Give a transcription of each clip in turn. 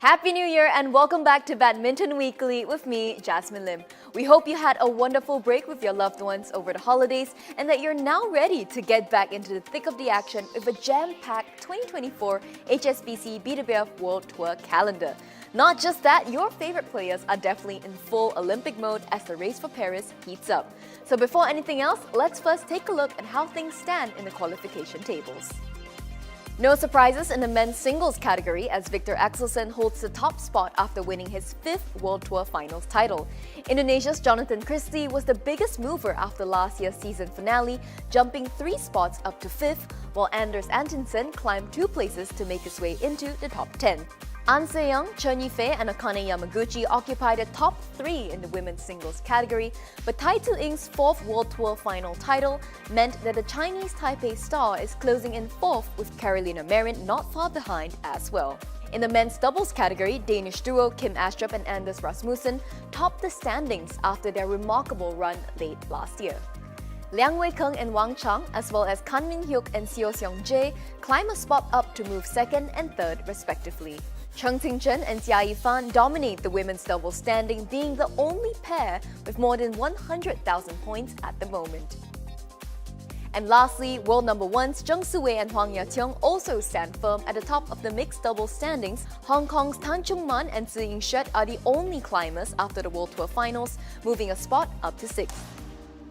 Happy New Year and welcome back to Badminton Weekly with me, Jasmine Lim. We hope you had a wonderful break with your loved ones over the holidays and that you're now ready to get back into the thick of the action with a jam-packed 2024 HSBC BWF World Tour calendar. Not just that, your favorite players are definitely in full Olympic mode as the race for Paris heats up. So before anything else, let's first take a look at how things stand in the qualification tables. No surprises in the men's singles category as Viktor Axelsen holds the top spot after winning his 5th World Tour Finals title. Indonesia's Jonathan Christie was the biggest mover after last year's season finale, jumping 3 spots up to 5th, while Anders Antonsen climbed 2 places to make his way into the top 10. An Se-young, Chen Yifei and Akane Yamaguchi occupied the top 3 in the women's singles category, but Tai Tzu-ying's 4th World Tour final title meant that the Chinese Taipei star is closing in 4th with Carolina Marin not far behind as well. In the men's doubles category, Danish duo Kim Astrup and Anders Rasmussen topped the standings after their remarkable run late last year. Liang Wei-keng and Wang Chang, as well as Kan Min-hyuk and Seo Seong-jae, climb a spot up to move 2nd and 3rd respectively. Cheng Ting-chen and Jia Yifan dominate the women's doubles standing, being the only pair with more than 100,000 points at the moment. And lastly, world number 1s Zheng Siwei and Huang Yationg also stand firm at the top of the mixed doubles standings. Hong Kong's Tan Chung Man and Tze Ying-shet are the only climbers after the World Tour Finals, moving a spot up to 6th.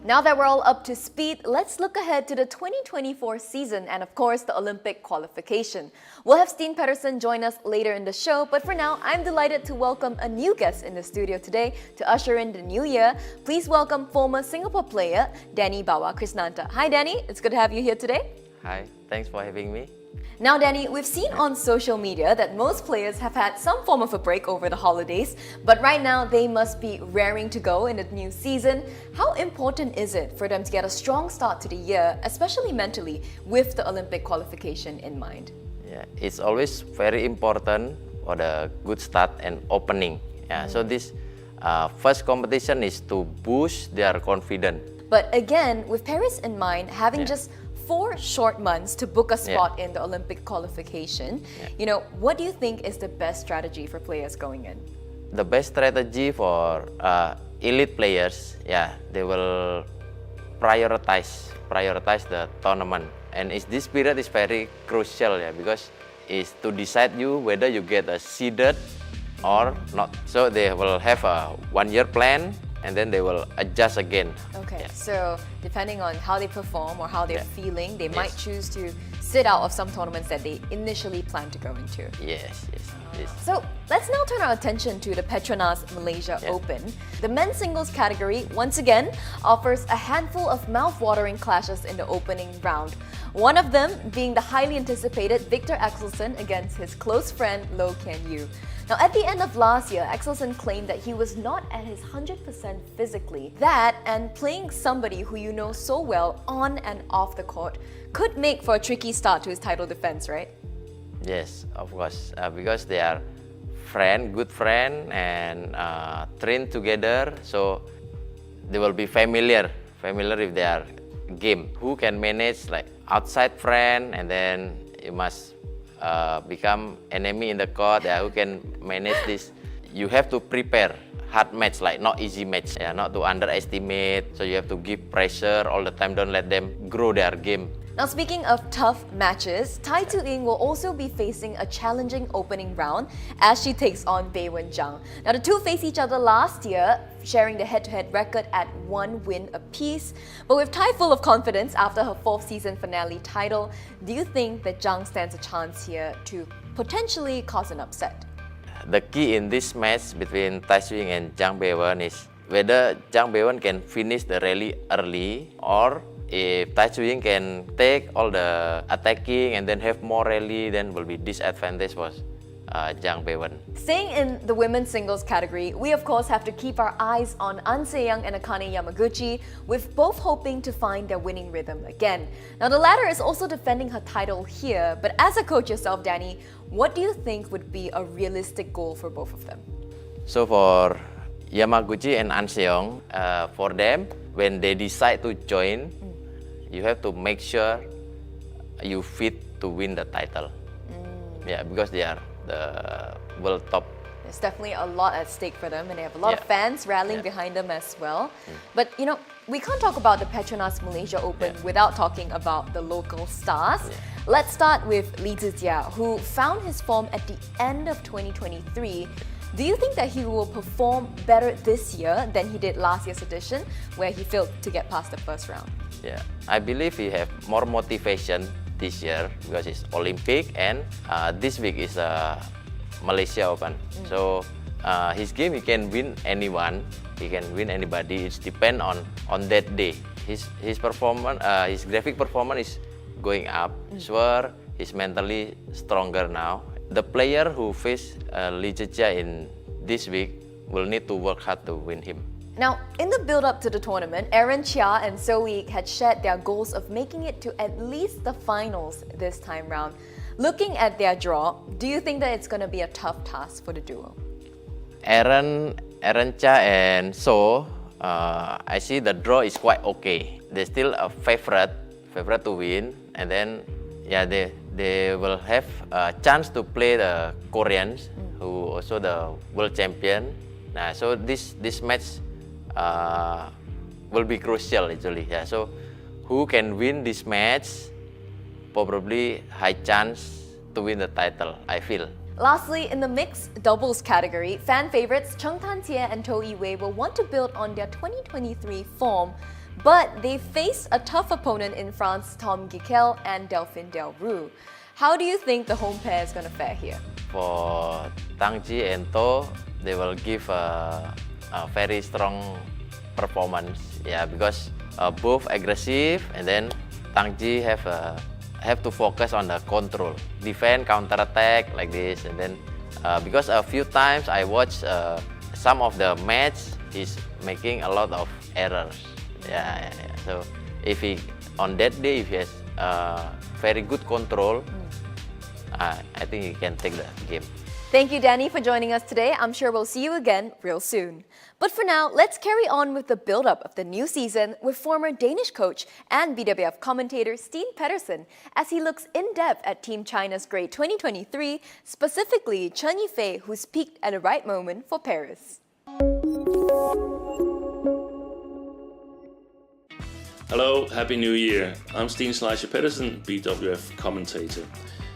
Now that we're all up to speed, let's look ahead to the 2024 season and of course the Olympic qualification. We'll have Steen Pedersen join us later in the show, but for now, I'm delighted to welcome a new guest in the studio today to usher in the new year. Please welcome former Singapore player, Danny Bawa Krisnanta. Hi Danny, it's good to have you here today. Hi, thanks for having me. Now Danny, we've seen on social media that most players have had some form of a break over the holidays, but right now they must be raring to go in the new season. How important is it for them to get a strong start to the year, especially mentally, with the Olympic qualification in mind? Yeah, it's always very important for the good start and opening. Yeah, so this first competition is to boost their confidence. But again, with Paris in mind, having just 4 short months to book a spot in the Olympic qualification, you know, what do you think is the best strategy for players going in? The best strategy for elite players, they will prioritize the tournament. And this period is very crucial, because it's to decide you whether you get a seeded or not. So they will have a 1-year plan, and then they will adjust again. Okay, so depending on how they perform or how they're feeling, they might choose to sit out of some tournaments that they initially planned to go into. Yes. So let's now turn our attention to the Petronas Malaysia Open. The men's singles category, once again, offers a handful of mouth-watering clashes in the opening round. One of them being the highly anticipated Viktor Axelsen against his close friend Loh Kian Yu. Now, at the end of last year, Axelsen claimed that he was not at his 100% physically. That, and playing somebody who you know so well on and off the court, could make for a tricky start to his title defense, right? Yes, of course, because they are good friend, and train together, so they will be familiar with their game. Who can manage like outside friend, and then you must become enemy in the court. Who can manage this? You have to prepare hard match, like not easy match. Not to underestimate. So you have to give pressure all the time. Don't let them grow their game. Now, speaking of tough matches, Tai Tzu-ying will also be facing a challenging opening round as she takes on Beiwen Zhang. Now, the two faced each other last year, sharing the head-to-head record at 1 win apiece. But with Tai full of confidence after her 4th season finale title, do you think that Zhang stands a chance here to potentially cause an upset? The key in this match between Tai Tzu-ying and Zhang Beiwen is whether Zhang Beiwen can finish the rally early, or if Tai Tzu-ying can take all the attacking and then have more rally, then will be disadvantage for Zhang Beiwen. Staying in the women's singles category, we of course have to keep our eyes on An Se-young and Akane Yamaguchi, with both hoping to find their winning rhythm again. Now, the latter is also defending her title here, but as a coach yourself, Danny, what do you think would be a realistic goal for both of them? So for Yamaguchi and An Se-young, for them, when they decide to join, you have to make sure you fit to win the title. Because they are the world top. There's definitely a lot at stake for them, and they have a lot of fans rallying behind them as well. But you know, we can't talk about the Petronas Malaysia Open without talking about the local stars. Let's start with Li Zijia, who found his form at the end of 2023. Do you think that he will perform better this year than he did last year's edition, where he failed to get past the first round? Yeah, I believe he have more motivation this year because it's Olympic, and this week is Malaysia Open. So his game, he can win anyone, he can win anybody. It depends on that day. His performance, his graphic performance is going up. Sure, he's mentally stronger now. The player who face Li Zijia in this week will need to work hard to win him. Now, in the build-up to the tournament, Aaron Chia and So Week had shared their goals of making it to at least the finals this time round. Looking at their draw, do you think that it's going to be a tough task for the duo? Aaron Chia and So, I see the draw is quite okay. They're still a favorite to win, and then they will have a chance to play the Koreans, who also the world champion. So this match will be crucial actually. So who can win this match? Probably high chance to win the title, I feel. Lastly, in the mixed doubles category, fan favorites Cheng Tan-Tie and Toh Yi-Wei will want to build on their 2023 form, but they face a tough opponent in France, Tom Gikel and Delphine Delroux. How do you think the home pair is going to fare here? For Tang Ji and Toh, they will give a very strong performance. Yeah, because both aggressive, and then Tang Ji have to focus on the control, defend, counter attack like this, and then because a few times I watched some of the match, he's making a lot of errors. Yeah. So if he on that day, if he has very good control, I think he can take the game. Thank you, Danny, for joining us today. I'm sure we'll see you again real soon. But for now, let's carry on with the build-up of the new season with former Danish coach and BWF commentator Steen Pedersen as he looks in-depth at Team China's great 2023, specifically Chen Yifei, who's peaked at the right moment for Paris. Hello, Happy New Year. I'm Steen Pedersen, BWF commentator.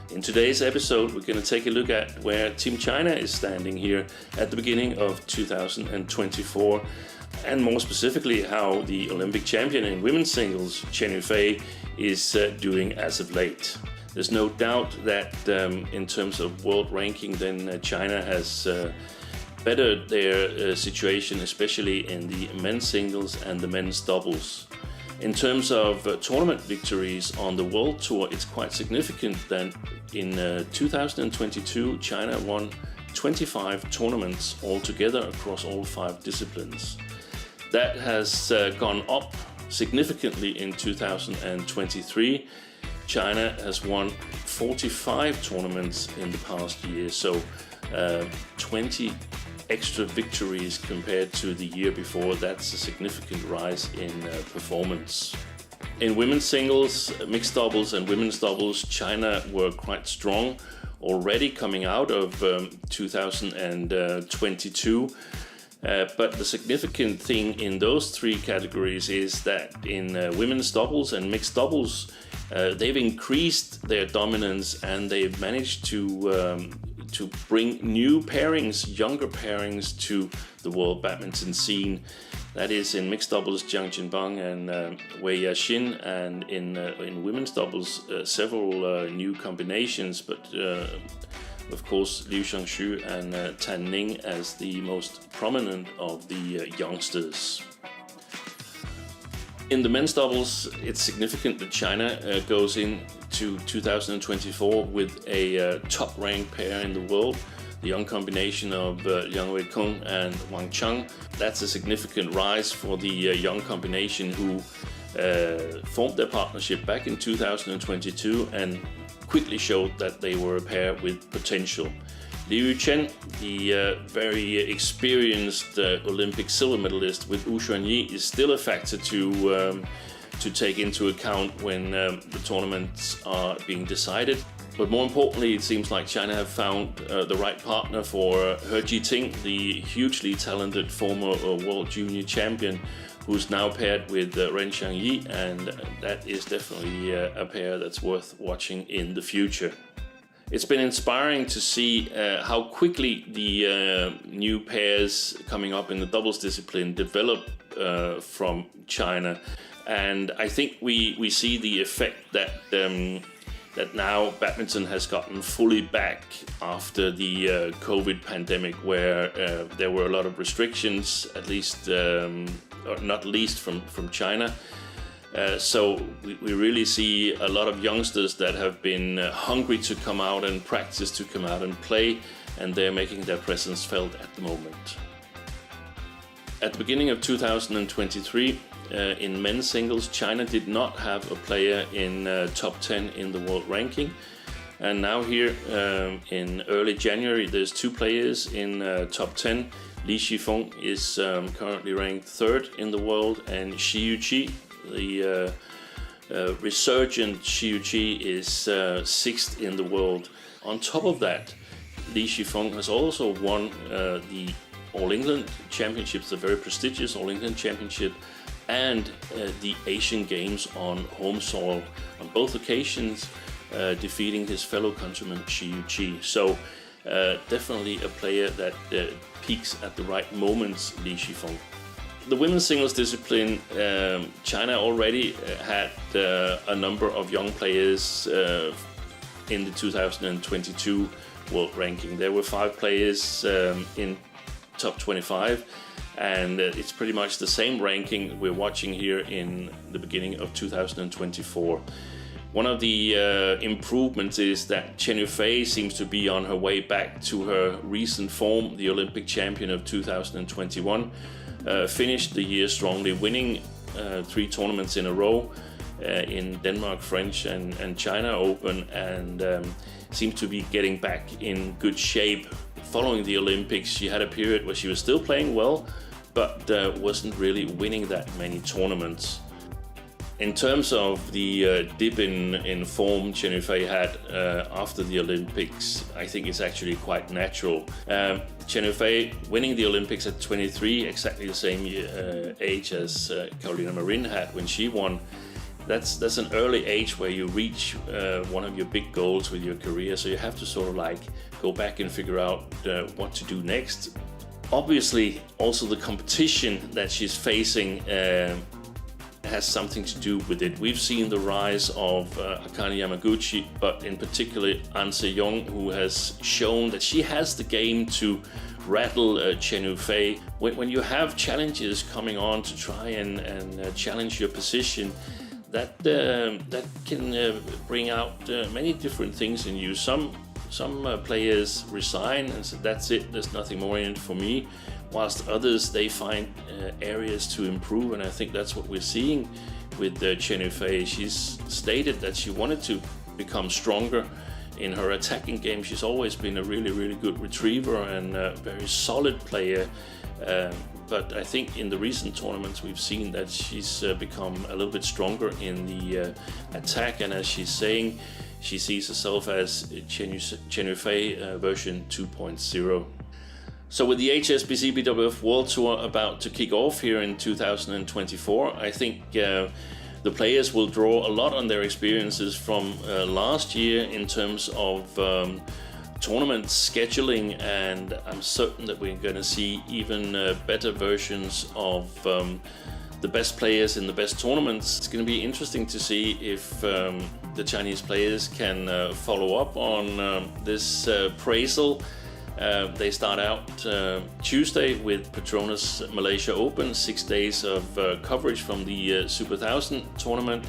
In today's episode, we're going to take a look at where Team China is standing here at the beginning of 2024, and more specifically how the Olympic champion in women's singles, Chen Yifei, is doing as of late. There's no doubt that in terms of world ranking, then China has bettered their situation, especially in the men's singles and the men's doubles. In terms of tournament victories on the World Tour, it's quite significant that in 2022, China won 25 tournaments altogether across all 5 disciplines. That has gone up significantly in 2023. China has won 45 tournaments in the past year, so 20 extra victories compared to the year before. That's a significant rise in performance. In women's singles, mixed doubles and women's doubles, China were quite strong already coming out of 2022. But the significant thing in those 3 categories is that in women's doubles and mixed doubles, they've increased their dominance, and they've managed to bring new pairings, younger pairings to the world badminton scene. That is in mixed doubles, Jiang Jinbang and Wei Yaxin, and in women's doubles, several new combinations, but of course Liu Xiangshu and Tan Ning as the most prominent of the youngsters. In the men's doubles, it's significant that China goes into 2024 with a top-ranked pair in the world, the young combination of Liang Weikeng and Wang Cheng. That's a significant rise for the young combination who formed their partnership back in 2022 and quickly showed that they were a pair with potential. Liu Chen, the very experienced Olympic silver medalist with Wu Xuanyi, is still a factor to take into account when the tournaments are being decided. But more importantly, it seems like China have found the right partner for He Jiting, the hugely talented former World Junior Champion, who's now paired with Ren Xiangyi, and that is definitely a pair that's worth watching in the future. It's been inspiring to see how quickly the new pairs coming up in the doubles discipline develop from China, and I think we see the effect that that now badminton has gotten fully back after the COVID pandemic, where there were a lot of restrictions, at least or not least from China. So we really see a lot of youngsters that have been hungry to come out and practice, to come out and play, and they're making their presence felt at the moment. At the beginning of 2023, in men's singles, China did not have a player in top 10 in the world ranking. And now here in early January, there's two players in top 10. Li Shifeng is currently ranked third in the world, and Xi Yuqi, the resurgent Xi Yuqi, is sixth in the world. On top of that, Li Shifeng has also won the All England Championships, the very prestigious All England Championship, and the Asian Games on home soil, on both occasions defeating his fellow countryman Xi Yuqi. So definitely a player that peaks at the right moments, Li Shifeng. The women's singles discipline, China already had a number of young players in the 2022 world ranking. There were 5 players in top 25, and it's pretty much the same ranking we're watching here in the beginning of 2024. One of the improvements is that Chen Yufei seems to be on her way back to her recent form. The Olympic champion of 2021 finished the year strongly, winning 3 tournaments in a row in Denmark, French and China Open, and seems to be getting back in good shape. Following the Olympics, she had a period where she was still playing well, but wasn't really winning that many tournaments. In terms of the dip in form Chen Yufei had after the Olympics, I think it's actually quite natural. Chen Yufei winning the Olympics at 23, exactly the same age as Carolina Marin had when she won. That's an early age where you reach one of your big goals with your career, so you have to sort of like go back and figure out what to do next. Obviously, also the competition that she's facing has something to do with it. We've seen the rise of Akane Yamaguchi, but in particular An Se-young, who has shown that she has the game to rattle Chen Yufei. When you have challenges coming on to try and challenge your position, that can bring out many different things in you. Some players resign and say, that's it, there's nothing more in it for me, whilst others, they find areas to improve, and I think that's what we're seeing with Chen Yufei. She's stated that she wanted to become stronger in her attacking game. She's always been a really, really good retriever and a very solid player, but I think in the recent tournaments we've seen that she's become a little bit stronger in the attack, and as she's saying, she sees herself as Chen Yufei version 2.0. So with the HSBC BWF World Tour about to kick off here in 2024, I think the players will draw a lot on their experiences from last year in terms of tournament scheduling, and I'm certain that we're going to see even better versions of the best players in the best tournaments. It's going to be interesting to see if the Chinese players can follow up on this appraisal. They start out Tuesday with Petronas Malaysia Open, 6 days of coverage from the Super 1000 tournament.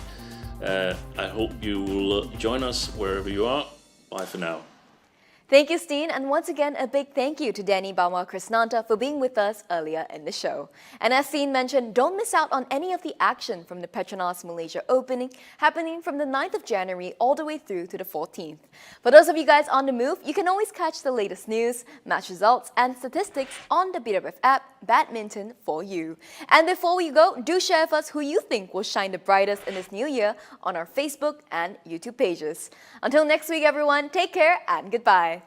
I hope you will join us wherever you are. Bye for now. Thank you, Steen, and once again, a big thank you to Danny Bauma Krishnanta for being with us earlier in the show. And as Steen mentioned, don't miss out on any of the action from the Petronas Malaysia Opening happening from the 9th of January all the way through to the 14th. For those of you guys on the move, you can always catch the latest news, match results, and statistics on the BWF app, Badminton for You. And before we go, do share with us who you think will shine the brightest in this new year on our Facebook and YouTube pages. Until next week, everyone, take care and goodbye.